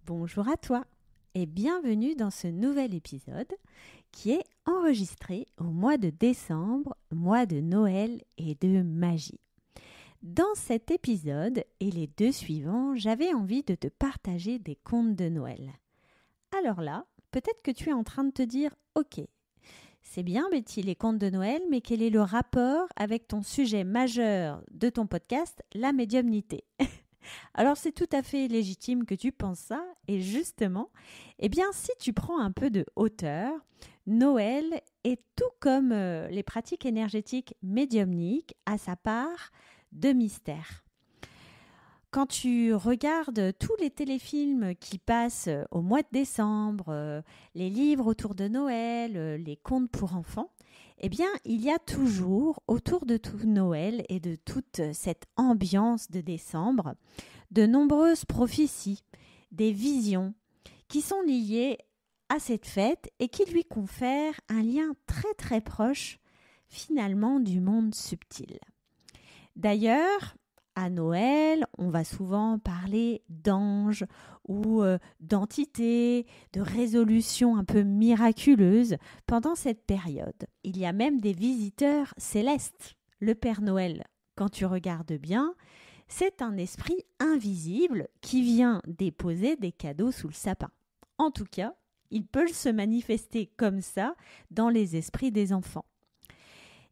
Bonjour à toi et bienvenue dans ce nouvel épisode qui est enregistré au mois de décembre, mois de Noël et de magie. Dans cet épisode et les deux suivants, j'avais envie de te partager des contes de Noël. Alors là, peut-être que tu es en train de te dire « Ok, c'est bien Betty les contes de Noël, mais quel est le rapport avec ton sujet majeur de ton podcast, la médiumnité ?» Alors c'est tout à fait légitime que tu penses ça et justement, si tu prends un peu de hauteur, Noël est tout comme les pratiques énergétiques médiumniques à sa part de mystère. Quand tu regardes tous les téléfilms qui passent au mois de décembre, les livres autour de Noël, les contes pour enfants, il y a toujours autour de tout Noël et de toute cette ambiance de décembre, de nombreuses prophéties, des visions qui sont liées à cette fête et qui lui confèrent un lien très très proche finalement du monde subtil. D'ailleurs, à Noël, on va souvent parler d'anges ou d'entités, de résolutions un peu miraculeuses pendant cette période. Il y a même des visiteurs célestes. Le Père Noël, quand tu regardes bien, c'est un esprit invisible qui vient déposer des cadeaux sous le sapin. En tout cas, il peut se manifester comme ça dans les esprits des enfants.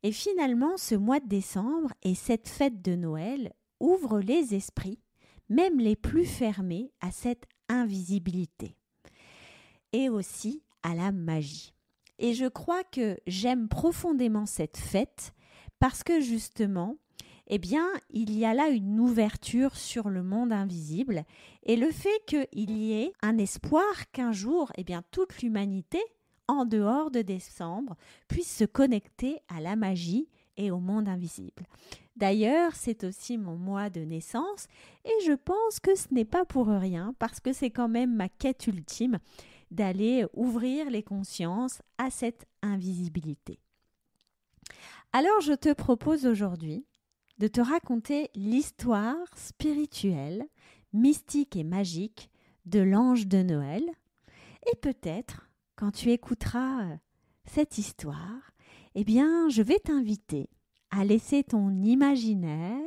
Et finalement, ce mois de décembre et cette fête de Noël ouvrent les esprits, même les plus fermés, à cette invisibilité et aussi à la magie. Et je crois que j'aime profondément cette fête parce que justement, il y a là une ouverture sur le monde invisible et le fait qu'il y ait un espoir qu'un jour, toute l'humanité, en dehors de décembre, puisse se connecter à la magie et au monde invisible. D'ailleurs, c'est aussi mon mois de naissance et je pense que ce n'est pas pour rien parce que c'est quand même ma quête ultime d'aller ouvrir les consciences à cette invisibilité. Alors, je te propose aujourd'hui de te raconter l'histoire spirituelle, mystique et magique de l'ange de Noël. Et peut-être, quand tu écouteras cette histoire, je vais t'inviter à laisser ton imaginaire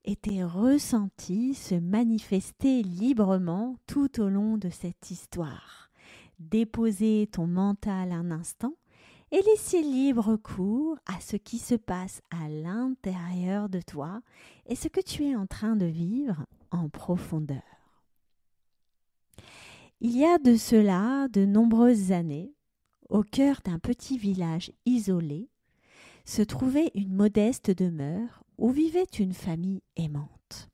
et tes ressentis se manifester librement tout au long de cette histoire. Déposer ton mental un instant et laisser libre cours à ce qui se passe à l'intérieur de toi et ce que tu es en train de vivre en profondeur. Il y a de cela de nombreuses années, au cœur d'un petit village isolé, se trouvait une modeste demeure où vivait une famille aimante.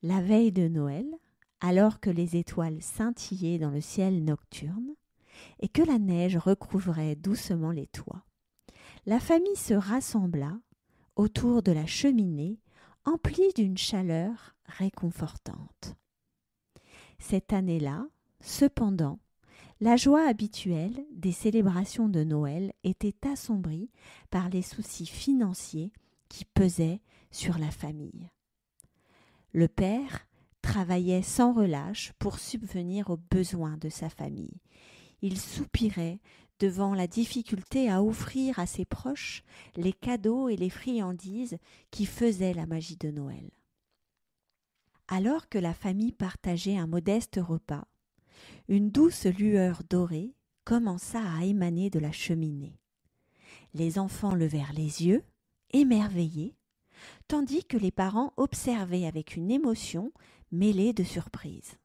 La veille de Noël, alors que les étoiles scintillaient dans le ciel nocturne et que la neige recouvrait doucement les toits, la famille se rassembla autour de la cheminée emplie d'une chaleur réconfortante. Cette année-là, cependant, la joie habituelle des célébrations de Noël était assombrie par les soucis financiers qui pesaient sur la famille. Le père travaillait sans relâche pour subvenir aux besoins de sa famille. Il soupirait devant la difficulté à offrir à ses proches les cadeaux et les friandises qui faisaient la magie de Noël. Alors que la famille partageait un modeste repas, une douce lueur dorée commença à émaner de la cheminée. Les enfants levèrent les yeux, émerveillés, tandis que les parents observaient avec une émotion mêlée de surprise.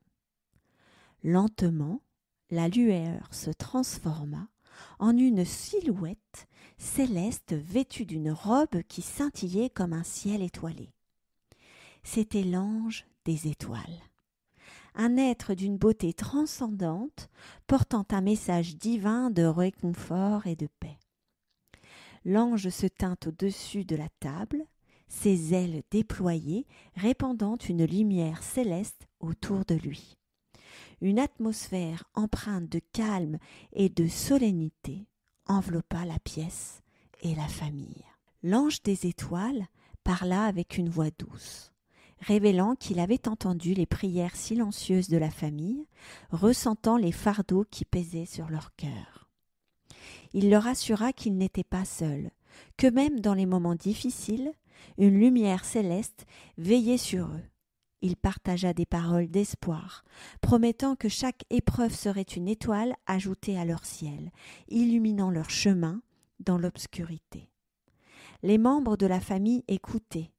Lentement, la lueur se transforma en une silhouette céleste vêtue d'une robe qui scintillait comme un ciel étoilé. C'était l'ange des étoiles. Un être d'une beauté transcendante, portant un message divin de réconfort et de paix. L'ange se tint au-dessus de la table, ses ailes déployées, répandant une lumière céleste autour de lui. Une atmosphère empreinte de calme et de solennité enveloppa la pièce et la famille. L'ange des étoiles parla avec une voix douce, révélant qu'il avait entendu les prières silencieuses de la famille, ressentant les fardeaux qui pesaient sur leur cœur. Il leur assura qu'ils n'étaient pas seuls, que même dans les moments difficiles, une lumière céleste veillait sur eux. Il partagea des paroles d'espoir, promettant que chaque épreuve serait une étoile ajoutée à leur ciel, illuminant leur chemin dans l'obscurité. Les membres de la famille écoutaient,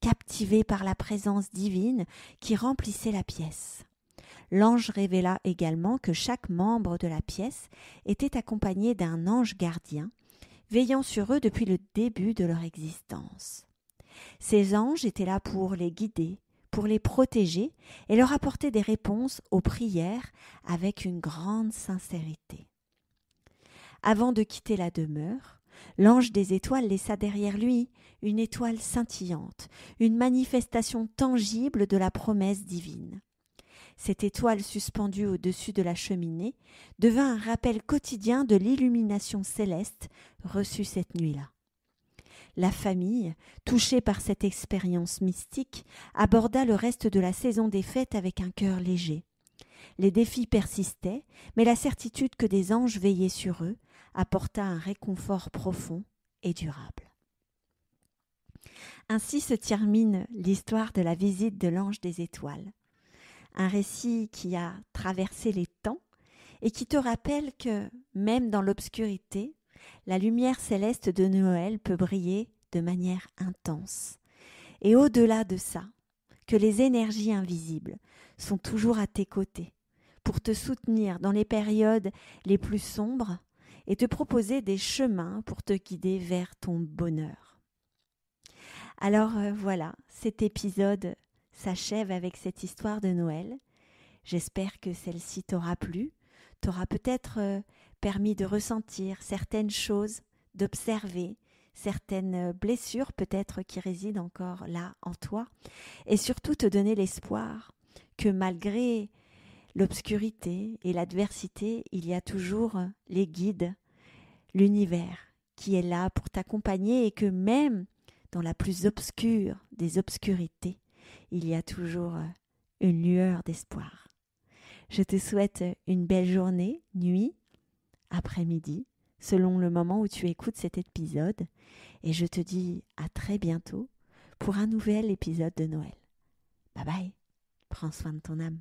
captivés par la présence divine qui remplissait la pièce. L'ange révéla également que chaque membre de la pièce était accompagné d'un ange gardien, veillant sur eux depuis le début de leur existence. Ces anges étaient là pour les guider, pour les protéger et leur apporter des réponses aux prières avec une grande sincérité. Avant de quitter la demeure, l'ange des étoiles laissa derrière lui une étoile scintillante, une manifestation tangible de la promesse divine. Cette étoile suspendue au-dessus de la cheminée devint un rappel quotidien de l'illumination céleste reçue cette nuit-là. La famille, touchée par cette expérience mystique, aborda le reste de la saison des fêtes avec un cœur léger. Les défis persistaient, mais la certitude que des anges veillaient sur eux apporta un réconfort profond et durable. Ainsi se termine l'histoire de la visite de l'ange des étoiles. Un récit qui a traversé les temps et qui te rappelle que, même dans l'obscurité, la lumière céleste de Noël peut briller de manière intense. Et au-delà de ça, que les énergies invisibles sont toujours à tes côtés pour te soutenir dans les périodes les plus sombres et te proposer des chemins pour te guider vers ton bonheur. Alors voilà, cet épisode s'achève avec cette histoire de Noël. J'espère que celle-ci t'aura plu, t'aura peut-être permis de ressentir certaines choses, d'observer certaines blessures peut-être qui résident encore là en toi, et surtout te donner l'espoir que malgré l'obscurité et l'adversité, il y a toujours les guides, l'univers qui est là pour t'accompagner et que même dans la plus obscure des obscurités, il y a toujours une lueur d'espoir. Je te souhaite une belle journée, nuit, après-midi, selon le moment où tu écoutes cet épisode, et je te dis à très bientôt pour un nouvel épisode de Noël. Bye bye, prends soin de ton âme.